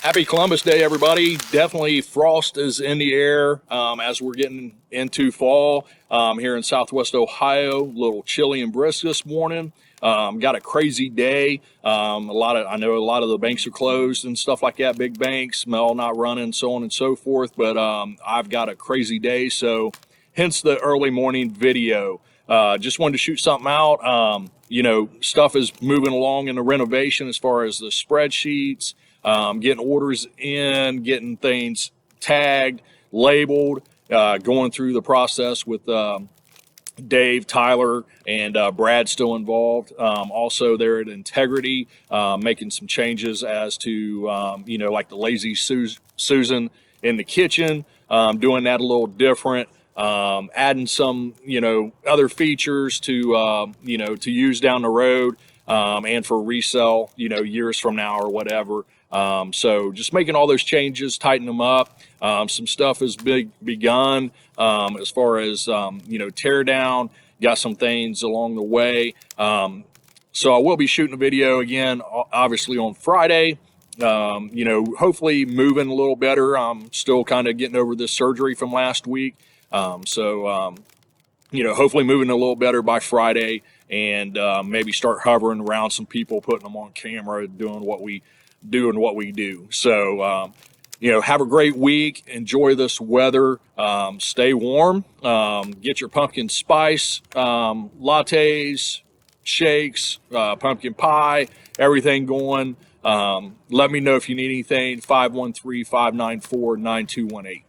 Happy Columbus Day, everybody. Definitely frost is in the air as we're getting into fall here in Southwest Ohio. A little chilly and brisk this morning. Got a crazy day. I know a lot of the banks are closed and stuff like that, big banks, mail not running, so on and so forth. But I've got a crazy day, so hence the early morning video. Just wanted to shoot something out. Stuff is moving along in the renovation as far as the spreadsheets. Getting orders in, getting things tagged, labeled, going through the process with Dave, Tyler, and Brad still involved. Also there at Integrity, making some changes as to, like the Lazy Susan in the kitchen, doing that a little different. Adding some, other features to use down the road, and for resale, years from now or whatever. So just making all those changes, tighten them up. Some stuff has begun, as far as, tear down, got some things along the way. So I will be shooting a video again, obviously on Friday. Hopefully moving a little better. I'm still kind of getting over this surgery from last week. Hopefully moving a little better by Friday, and maybe start hovering around some people, putting them on camera, doing what we do. So, have a great week. Enjoy this weather. Stay warm. Get your pumpkin spice, lattes, shakes, pumpkin pie, everything going. Let me know if you need anything. 513-594-9218.